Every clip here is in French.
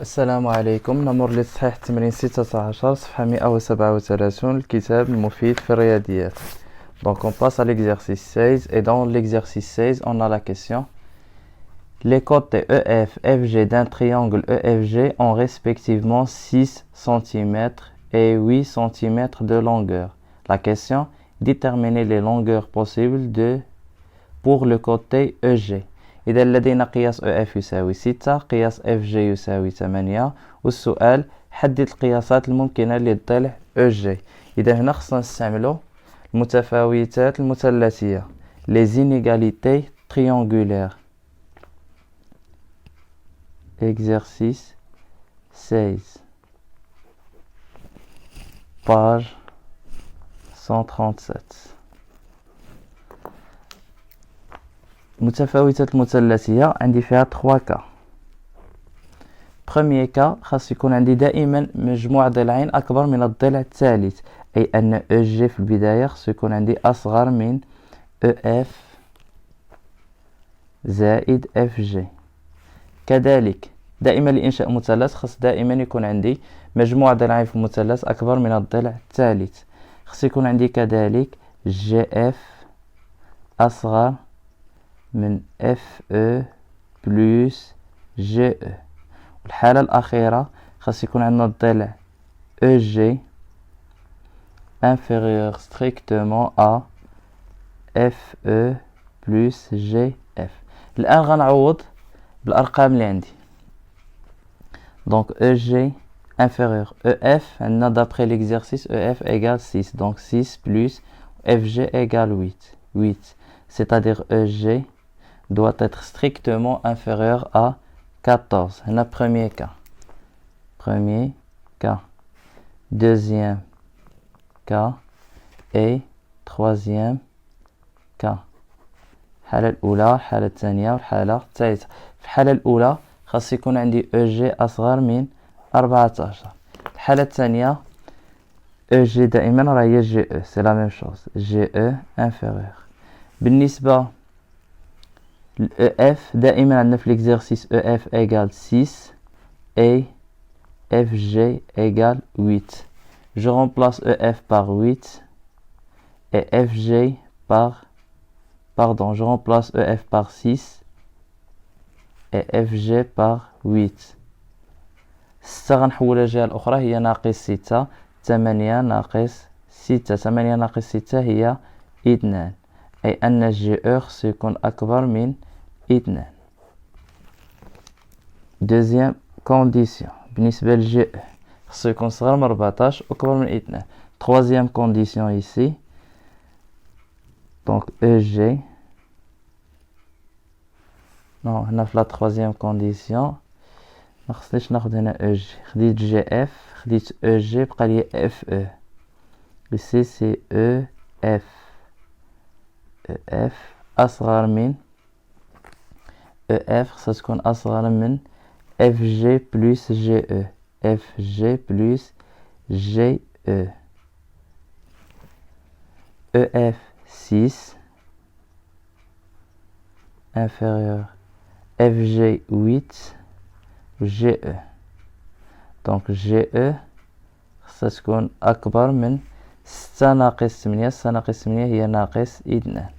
السلام عليكم. نمر لتصحيح التمرين 16 صفحة 137 الكتاب المفيد في الرياضيات. Donc on passe à l'exercice 16 et dans l'exercice 16 on a la question. Les côtés EF, FG d'un triangle EFG ont respectivement 6 cm et 8 cm de longueur. La question, déterminer les longueurs possibles pour le côté EG. إذا لدينا قياس EF يساوي 6 قياس FG يساوي 8 والسؤال حدد القياسات الممكنة للضلع EG. إذا هنا خصنا نستعملو المتفاوتات المثلثية les inégalités triangulaires. Exercice 16 page 137. متفاوتات المثلثية عندي فيها 3 cas. Premier cas خاص يكون عندي دائما مجموع ضلعين أكبر من الضلع الثالث، أي أن EG في البداية خاص يكون عندي أصغر من EF زائد FG. كذلك دائما لإنشاء مثلث خاص دائما يكون عندي مجموع ضلعين في المثلث أكبر من الضلع الثالث، خاص يكون عندي كذلك GF أصغر من FE بلس GE. الحالة الأخيرة خاص يكون عندنا الضلع EG inférieur strictement à FE plus GF. الآن غنعوض بالأرقام اللي عندي. Donc EG inférieur EF عندنا d'après l'exercice EF égale 6, donc 6 plus FG égale 8. C'est-à-dire EG doit être strictement inférieur à 14. C'est le premier cas. Deuxième cas et troisième cas. الحالة الأولى الحالة الثانية والحالة الثالثة. في الحالة الأولى خاص يكون عندي EG أصغر من 14. الحالة الثانية EG دائما راه هي GE، c'est la même chose. GE inférieur. بالنسبة EF دائما عندنا في l'exercice EF égale 6 et FG égale 8. Je remplace EF par 8 et FG par... Pardon, je remplace EF par 6 et FG par 8. 6 غنحولها الجهة الأخرى هي ناقص 6. 8 ناقص 6. 8 ناقص 6 هي 2. أي أن GE سيكون أكبر من 2. Deuxième condition بالنسبة للجي خصو يكون صغر من 14 أكبر من 2. Troisième condition ici, donc EG, non هنا في la troisième condition مخصنيش ناخد هنا EG، خديت GF خديت EG بقى لي FE. ici c'est EF أصغر من EF خصها تكون أصغر من FG plus GE. FG plus GE. EF 6 inférieur FG 8 GE. donc GE خصها تكون أكبر من 6 ناقص 8. 6 ناقص 8 هي ناقص 2.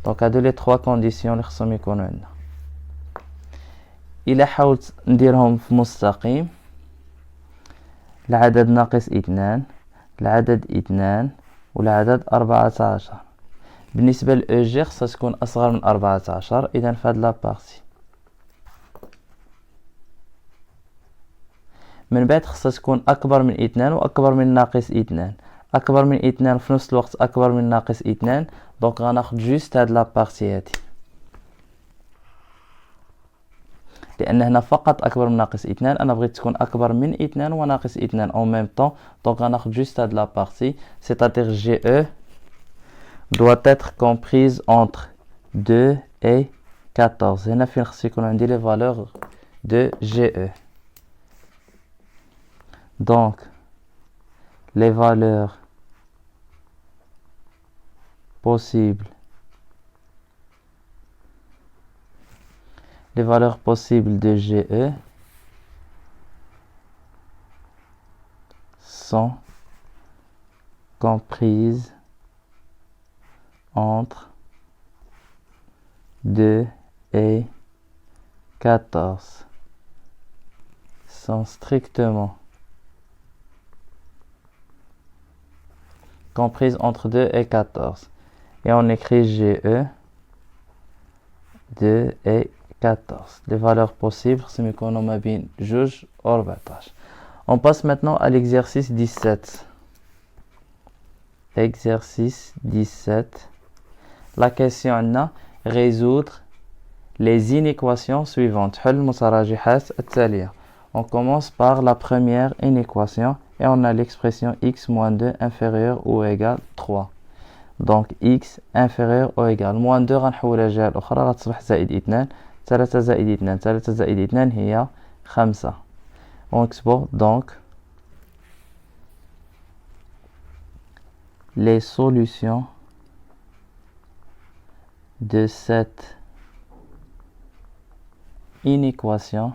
donc هادو لي 3 كونديسيون اللي خصهم يكونوا عندنا. إلا حاولت نديرهم في مستقيم، العدد ناقص 2 العدد 2 والعدد 14. بالنسبة لأوجي خصها تكون أصغر من 14. إذا في هاد لابارتي من بعد خصها تكون أكبر من 2 وأكبر من ناقص 2. أكبر من 2 في نفس الوقت أكبر من ناقص 2. دونك غناخد جوست هاد لابارتي هادي، لأن هنا فقط أكبر من ناقص 2. أنا بغيت تكون أكبر من 2 وناقص 2 en même temps. donc غناخد جوست هاد لابارتي c'est-à-dire GE doit être comprise entre 2 et 14. هنا فين خص يكون عندي les valeurs de GE. donc les valeurs possibles de GE sont comprises entre 2 et 14. Sont strictement comprises entre 2 et 14. Et on écrit GE 2 et 14. Les valeurs possibles, c'est méconomabine juge orbitage. On passe maintenant à l'exercice 17. Exercice 17. La question est résoudre les inéquations suivantes. حل المتراجحات التالية. On commence par la première inéquation et on a l'expression x moins 2 inférieur ou égal 3. Donc x inférieur ou égal moins 2 غنحولها الجهة الأخرى غتصبح زائد 2. 3 زائد 2 3 زائد 2 هي 5. ونكتبو donc les solutions de cette inéquation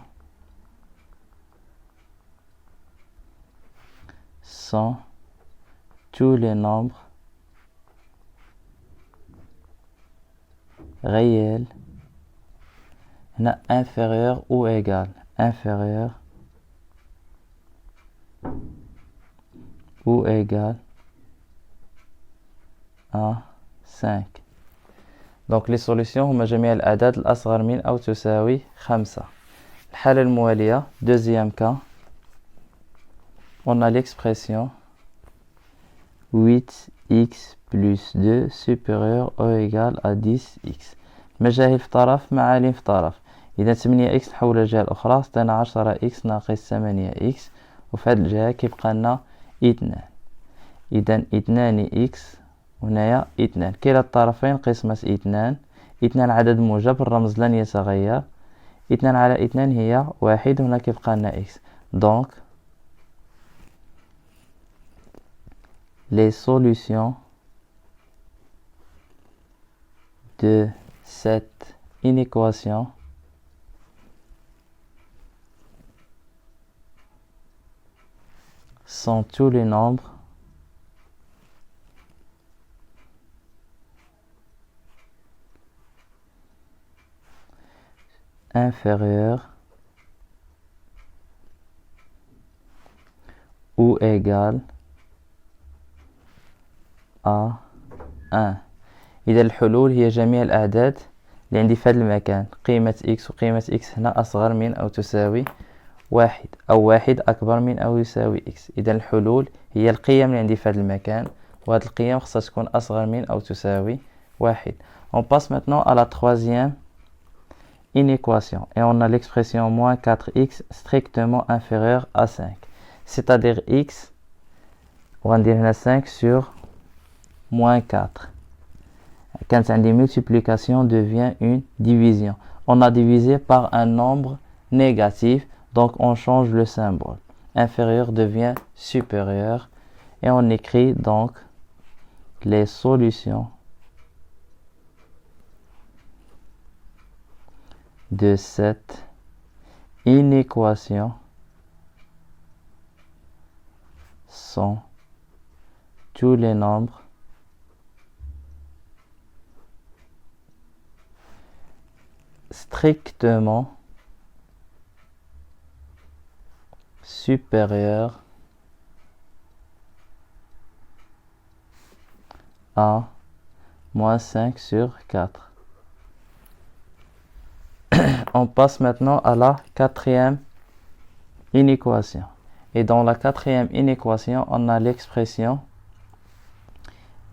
sont tous les nombres réels inférieur ou égal à 5. Donc les solutions هما جميع الأعداد الأصغر من أو تساوي 5. الحالة الموالية deuxième cas, on a l'expression 8x plus 2 supérieur ou égal à 10x. مجاهيل في طرف معالم في طرف. إذا 8x نحولها الجهة الأخرى ستنا 10x ناقص 8x وفي هذه الجهة كيبقى لنا 2. إذا 2x وهنايا 2. كلا الطرفين قسمة 2. 2 عدد موجب الرمز لن يتغير. 2 على 2 هي 1 وهنا كيبقى لنا x. Donc les solutions de cette inéquation sont tous les nombres inférieurs ou égal à 1. إذا الحلول هي جميع الأعداد اللي عندي في هذا المكان قيمة x وقيمة x هنا أصغر من أو تساوي 1 أو 1 أكبر من أو يساوي x. إذا الحلول هي القيم اللي عندي في هذا المكان وهذه القيم خصها تكون أصغر من أو تساوي 1. On passe maintenant à la troisième inéquation et on a l'expression moins 4x strictement inférieur à 5. C'est-à-dire x on va dire 5 sur moins 4. Quand une multiplication devient une division. On a divisé par un nombre négatif, donc on change le symbole. Inférieur devient supérieur et on écrit donc les solutions de cette inéquation sont tous les nombres strictement supérieurs à moins 5 sur 4. On passe maintenant à la quatrième inéquation. Et dans la quatrième inéquation, on a l'expression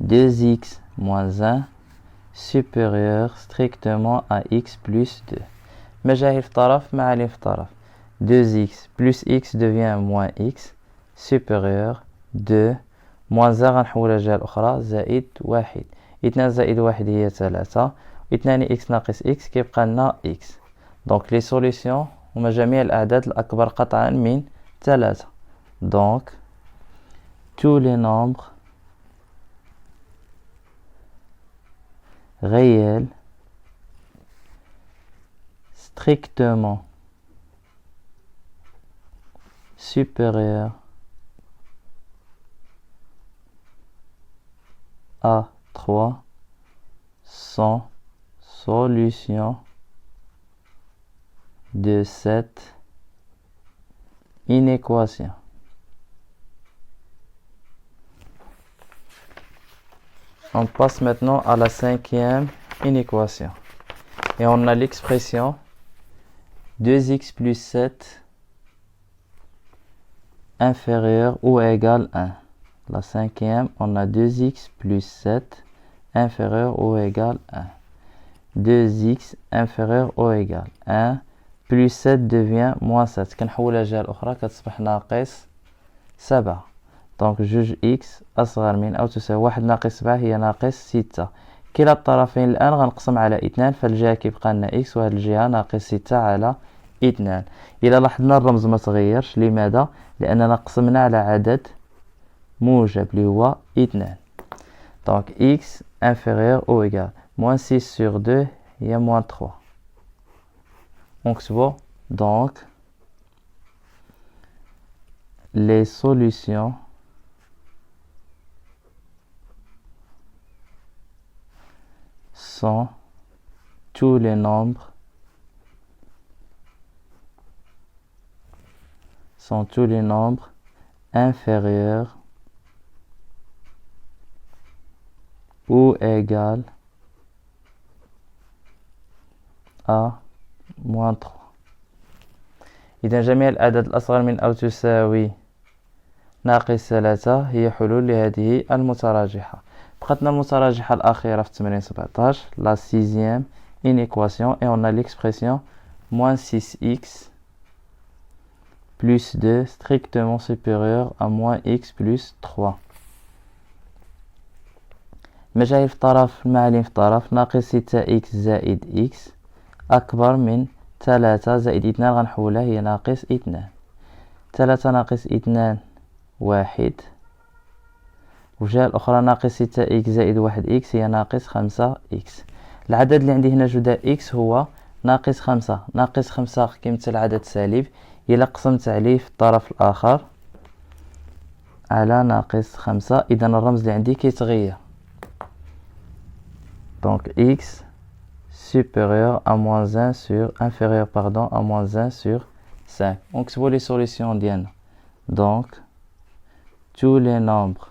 2x moins 1 supérieur strictement à x plus 2. مجاهيل في طرف معالم في طرف. 2x plus x devient moins x supérieur 2 moins 1 غنحولها الجهة الأخرى زائد 1. 2 زائد 1 هي 3 2 x ناقص x كيبقى لنا x. Donc les solutions هما جميع الأعداد الأكبر قطعا من 3. Donc tous les nombres réels strictement supérieurs A3 sont solutions de cette inéquation. On passe maintenant à la cinquième inéquation. Et on a l'expression 2x plus 7 inférieur ou égal 1. La cinquième, on a 2x plus 7 inférieur ou égal 1. 2x inférieur ou égal 1 plus 7 devient moins 7. كنحولها الجهة الأخرى كتصبح ناقص 7. دونك جوج x أصغر من أو تساوي 1 ناقص 7 هي ناقص 6. كلا الطرفين الآن غنقسم على 2 فالجهة كيبقى لنا x وهذه الجهة ناقص 6 على 2. إذا لاحظنا الرمز ما تغيرش. لماذا؟ لأننا قسمنا على عدد موجب اللي هو 2. دونك x inférieur ou égal moins 6 sur 2 هي moins 3. نكتبو donc les solutions sont tous les nombres inférieurs ou égal à moins 3. إذا جميع الأعداد الأصغر من أو تساوي ناقص 3 هي حلول لهذه المتراجحة. بقتنا المتراجحة الأخيرة في التمرين 17 la sixième inéquation et on a l'expression moins 6x plus 2 strictement supérieur à moins x plus 3. مجاهيل في طرف المعالم في طرف ناقص 6x زائد x أكبر من 3 زائد 2 غنحولها هي ناقص 2. 3 ناقص 2 1 والجهة الأخرى ناقص 6x زائد 1x هي ناقص 5x. العدد اللي عندي هنا جداء x هو ناقص 5. ناقص 5 كيمثل عدد سالب. إلا قسمت عليه في الطرف الآخر على ناقص 5 إذا الرمز اللي عندي كيتغير. Donc x supérieur à moins 1 sur inférieur pardon à moins 1 sur 5. On voit les solutions d'Ian. Donc tous les nombres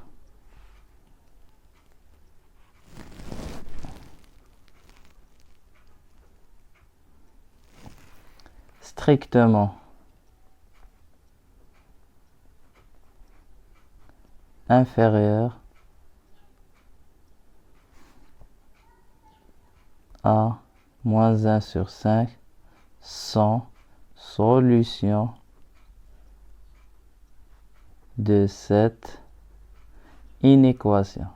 strictement inférieurs à moins 1 sur 5 sont solutions de cette inéquation.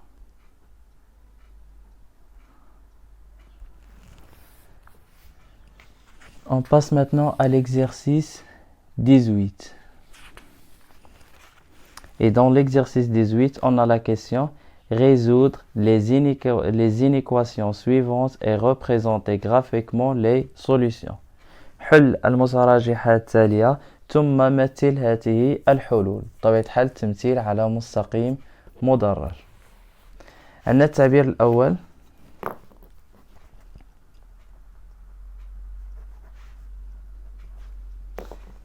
On passe maintenant à l'exercice 18. Et dans l'exercice 18, on a la question résoudre les inéquations suivantes et représenter graphiquement les solutions. حل المتراجحات التالية ثم مثل هذه الحلول. بطبيعة الحال التمثيل على مستقيم مدرج. عندنا التعبير الأول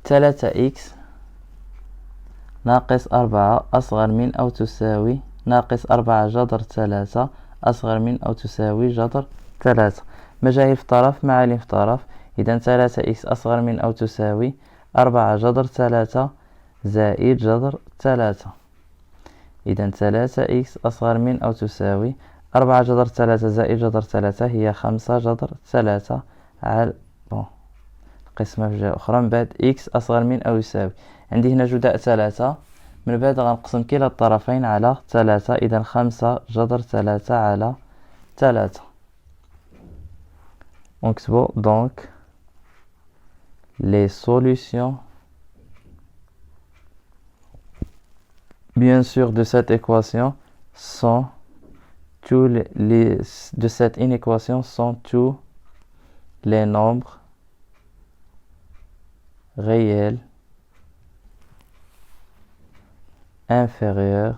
ثلاثة x ناقص 4 أصغر من أو تساوي ناقص 4 جذر 3 أصغر من أو تساوي جذر 3. مجاهيل في طرف معالم في طرف. إذا 3x أصغر من أو تساوي 4 جذر 3 زائد جذر 3. إذا 3x أصغر من أو تساوي 4 جذر 3 زائد جذر 3 هي 5 جذر 3 على قسمة في الجهة الأخرى. من بعد x أصغر من أو يساوي عندي هنا جداء 3. من بعد غنقسم كلا الطرفين على 3. إذا 5 جذر 3 على 3. ونكتبو donc les solutions bien sûr de cette équation sont de cette inéquation sont tous les nombres réels inférieurs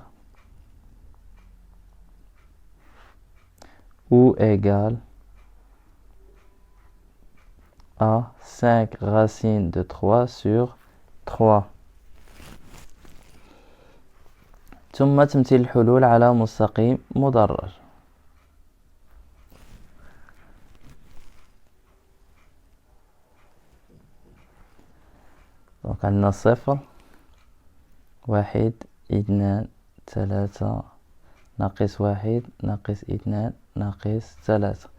ou égale à 5 racines de 3 sur 3. ثم تمثيل الحلول على مستقيم مدرج. دونك عندنا 0 1 2 3 ناقص 1 ناقص 2 ناقص 3.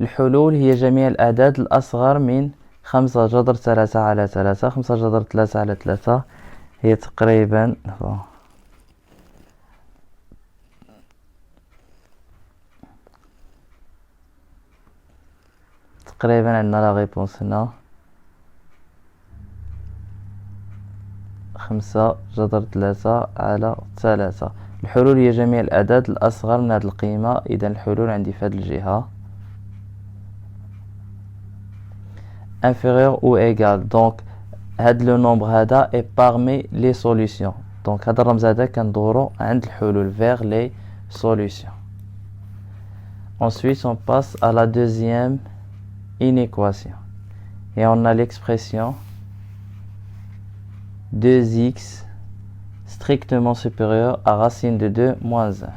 الحلول هي جميع الأعداد الأصغر من 5 جذر 3 على 3. 5 جذر 3 على 3 هي تقريبا عندنا لا ريبونس هنا 5 جذر 3 على 3. الحلول هي جميع الأعداد الأصغر من هذه القيمة. إذا الحلول عندي في هذه الجهة inférieur ou égal. دونك هاد لو نومبر هذا est parmi les solutions. دونك هذا الرمز هذا كندورو عند الحلول vers les solutions. Ensuite on passe à la deuxième inéquation et on a l'expression 2x strictement supérieur à racine de 2 moins 1.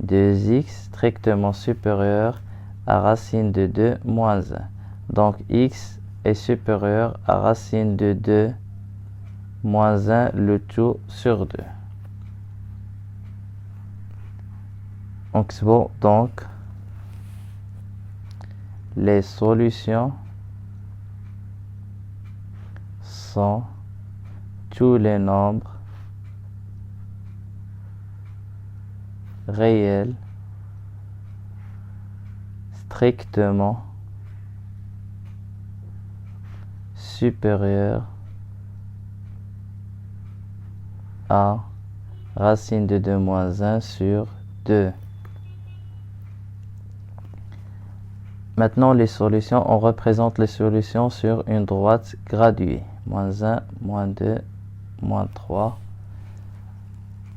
2x strictement supérieur à racine de 2 moins 1. Donc x est supérieur à racine de 2 moins 1 le tout sur 2. Donc c'est bon. Donc les solutions sont tous les nombres réels strictement supérieurs à racine de 2 moins 1 sur 2. Maintenant les solutions, on représente les solutions sur une droite graduée. Moins 1, moins 2, moins 3,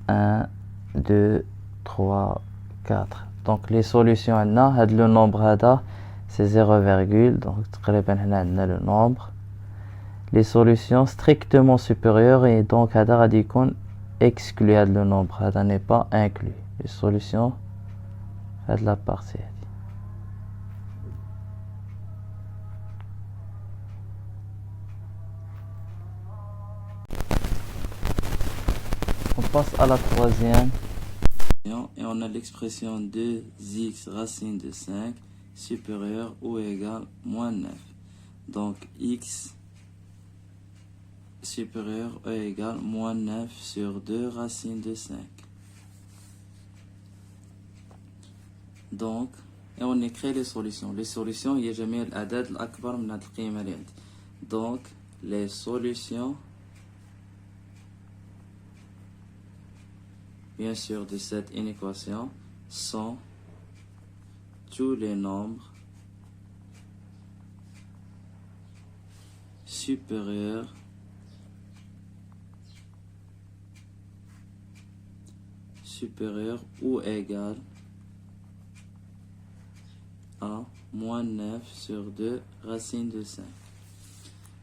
1, 2, 3, 4. Donc les solutions عندنا هاد le nombre هذا c'est 0, donc تقريبا هنا عندنا le nombre. Les solutions strictement supérieures et donc هذا غادي يكون exclu هاد le nombre هذا n'est pas inclus. Les solutions هاد la partie. On passe à la troisième. Et on a l'expression 2x racine de 5 supérieur ou égal moins 9. Donc x supérieur ou égal moins 9 sur 2 racine de 5. Donc, et on écrit les solutions. Les solutions, il y a jamais l'adad l'akbar min had القيمة اللي عندي. Donc, les solutions bien sûr de cette inéquation sont tous les nombres supérieurs ou égal à moins 9 sur 2 racine de 5.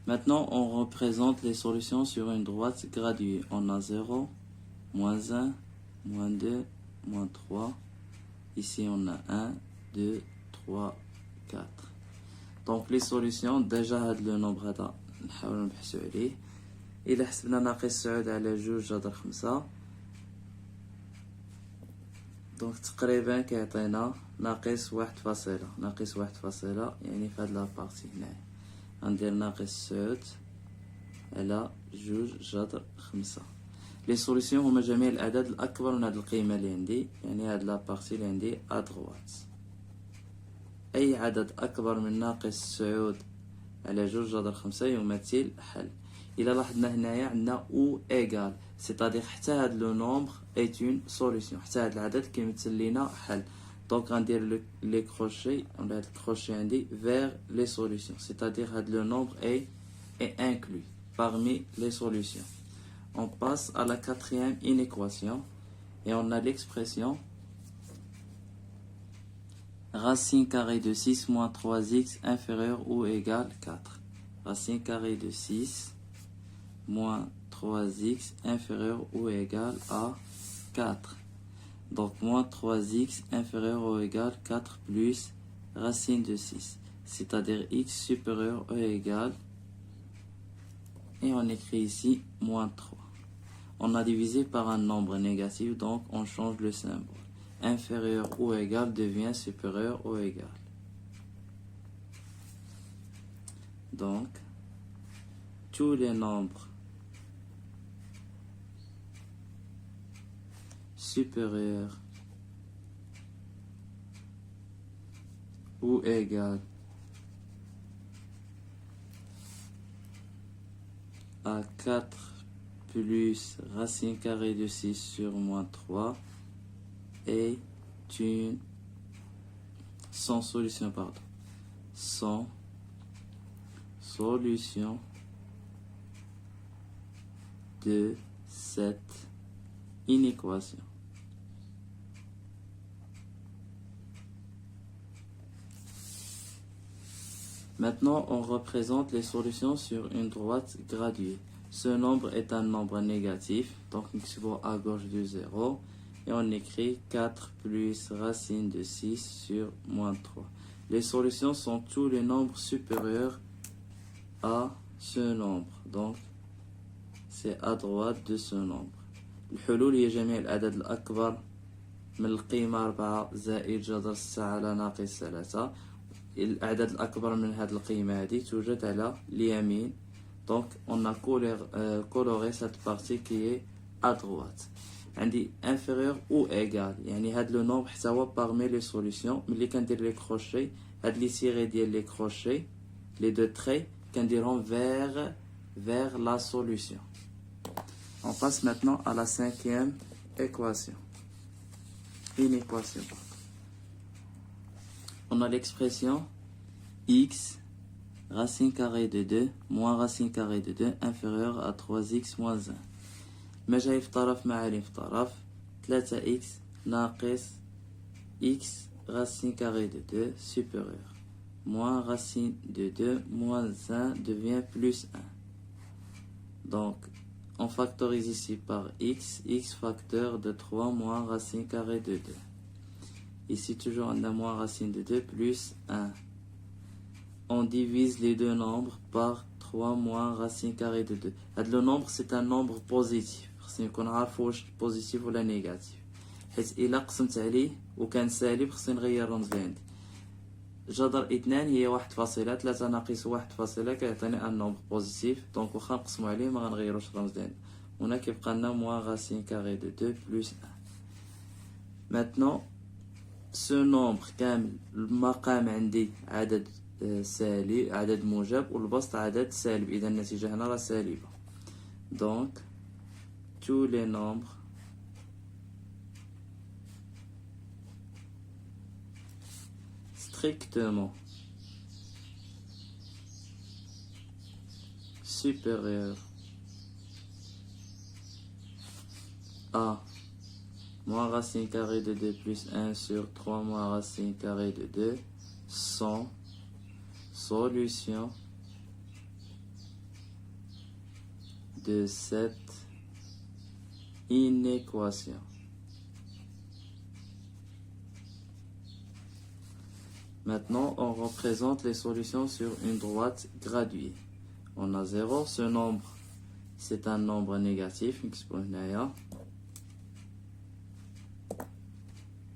Maintenant, on représente les solutions sur une droite graduée. On a 0, moins 1, moins 2, moins 3. Ici, on a 1, 2, 3, 4. Donc, les solutions, déjà, le nombre هذا نحاول نبحثوا عليه. إلا حسبنا ناقص 9 على 2 جذر 5. دونك تقريبا كيعطينا ناقص 1 فاصلة. ناقص 1 فاصلة يعني في هاد لابارتي هنايا غندير ناقص 9 على 2 جذر 5. لي سوليسيون هما جميع الاعداد الاكبر من هاد القيمه اللي عندي، يعني هاد لابارتي اللي عندي ادغوات. اي عدد اكبر من ناقص 9 على 2 جذر 5 يمثل حل. الى لاحظنا هنايا عندنا او ايغال، سيتادير حتى هاد لو نومبر ايت اون سوليسيون، حتى هاد العدد كيمثل لينا حل. دونك غندير لي كروشي ولا هاد الكروشي عندي vers les solutions, c'est-à-dire هاد le nombre est inclus parmi les solutions. On passe à la quatrième inéquation et on a l'expression racine carrée de 6 moins 3x inférieur ou égal 4. Racine carrée de 6 moins 3x inférieur ou égal à 4. Donc moins 3x inférieur ou égal 4 plus racine de 6. C'est-à-dire x supérieur ou égal. Et on écrit ici moins 3. On a divisé par un nombre négatif, donc on change le symbole. Inférieur ou égal devient supérieur ou égal. Donc, tous les nombres supérieurs ou égal à 4 plus racine carrée de 6 sur moins 3 est une sans solution, sans solution de cette inéquation. Maintenant, on représente les solutions sur une droite graduée. Ce nombre est un nombre négatif, donc nous suivons à gauche du 0. Et on écrit 4 plus racine de 6 sur moins 3. Les solutions sont tous les nombres supérieurs à ce nombre. Donc, c'est à droite de ce nombre. الحلول هي جميع الأعداد الأكبر من القيمة 4 زائد جذر 6 على ناقص 3. الأعداد الأكبر من هذه القيمة هذه توجد على اليمين. Donc, on a coloré cette partie qui est à droite. عندي inférieur ou égal. يعني هاد le nombre حتى parmi les solutions. ملي كندير les crochets, هاد les tirés ديال les crochets, les deux traits, كنديرهم vers la solution. On passe maintenant à la cinquième équation. Inéquation. On a l'expression x racine carrée de 2 moins racine carrée de 2 inférieur à 3x moins 1. مجاي في طرف معالي في طرف 3x ناقص x racine carrée de 2 supérieur. Moins racine de 2 moins 1 devient plus 1. Donc, on factorise ici par x facteur de 3 moins racine carrée de 2. Ici, toujours on a moins racine de 2 plus 1. On divise les deux nombres par 3 moins racine carrée de 2. Le nombre, c'est un nombre positif. خصني نكون عارف واش بوزيتيف ولا نيجاتيف، حيت إلا قسمت عليه وكان سالب خصني نغير الرمز اللي عندي. جذر 2 هي 1.3 ناقص 1 كيعطيني ان نومبر بوزيتيف، دونك واخا نقسمو عليه ما غنغيروش الرمز ديالنا. هنا كيبقى لنا موان راسين كاري دو 2 بلس 1. ماتنون سو نومبر كامل المقام عندي عدد سالب، عدد موجب، والبسط عدد سالب، اذا النتيجه هنا راه سالبه. دونك tous les nombres strictement supérieurs à moins racine carrée de 2 plus 1 sur 3 moins racine carrée de 2 sont solutions de cette inéquation. Maintenant, on représente les solutions sur une droite graduée. On a 0, ce nombre, c'est un nombre négatif,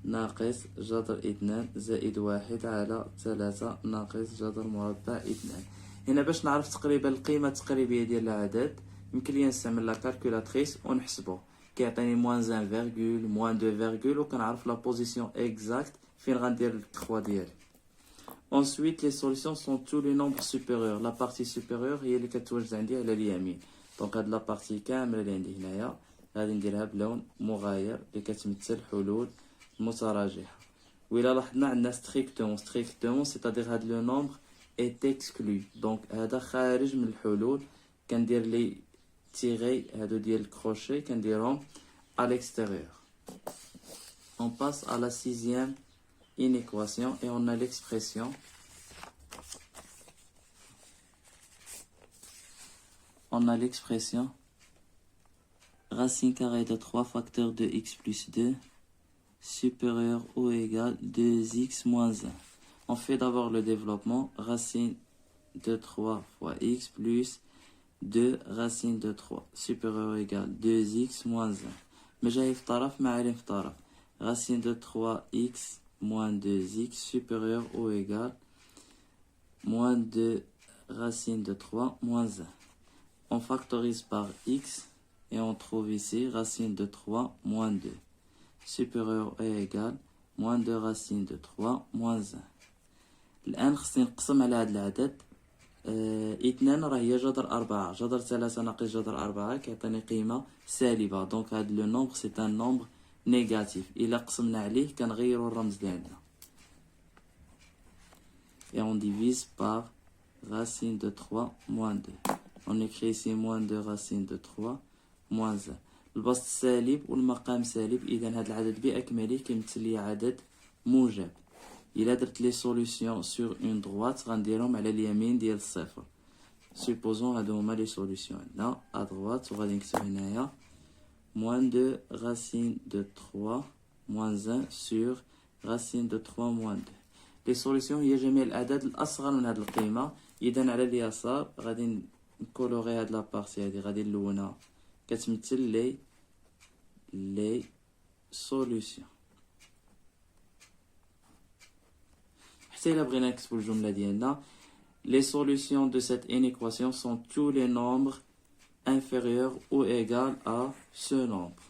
ناقص جذر 2 زائد 1 على 3 ناقص جذر مربع 2. هنا باش نعرف تقريبا القيمة التقريبية ديال العدد يمكن لي نستعمل لا كالكولاتريس ونحسبو. كيعطيني موان 1 فيرغول موان 2 فيرغول وكنعرف لا بوزيسيون اكزاكت فين غندير الكخوا ديالي. Ensuite, les solutions sont tous les nombres supérieurs. La partie supérieure هي اللي كتواجد عندي على اليمين. دونك هاد لا بارتي كامله اللي عندي هنايا غادي نديرها بلون مغاير اللي كتمثل حلول متراجحه. وإلا لاحظنا عندنا strictement c'est-à-dire هاد لو نومبر est exclu. دونك هذا خارج من الحلول. كندير لي تيغي هادو ديال الكروشي كنديرهم à l'extérieur. On passe à la sixième une équation et on a l'expression racine carrée de 3 facteurs de x plus 2 supérieur ou égal 2x moins 1. On fait d'abord le développement, racine de 3 fois x plus 2 racine de 3 supérieur ou égal 2x moins 1. Mais j'ai في طرف مع علم في طرف. Racine de 3x moins 2x supérieur ou égal moins 2 racine de 3 moins 1. On factorise par x et on trouve ici racine de 3 moins 2 supérieur et égal moins 2 racine de 3 moins 1. الآن خصني نقسم على هذا العدد. 2 راه هي جذر 4 جذر 3 ناقص جذر 4 كيعطيني قيمة سالبة. دونك هذا لو نومبر سي ان نومبر نيجاتيف. إلا قسمنا عليه كنغيرو الرمز ديالنا. Et on divise par racine de 3 moins 2. On écrit ici moins 2 racine de 3 moins 1. البسط سالب والمقام سالب، إذا هذا العدد بأكمله كيمثل لي عدد موجب. إلا درت لي سوليسيون سور اون droite غنديرهم على اليمين ديال الصفر. سوبوزون هادو هما لي سوليسيون عندنا à droite وغادي نكتب هنايا moins 2 racine de 3 moins 1 sur racine de 3 moins 2. لي سوليسيون هي جميع الأعداد الأصغر من هاد القيمة. إذا على اليسار غادي نكولوغي هاد لابارتي هادي غادي نلونها كتمثل لي سوليسيون. حتى إلا بغينا نكتبو الجملة ديالنا les solutions de cette inéquation sont tous les nombres inférieurs ou égaux à ce nombre.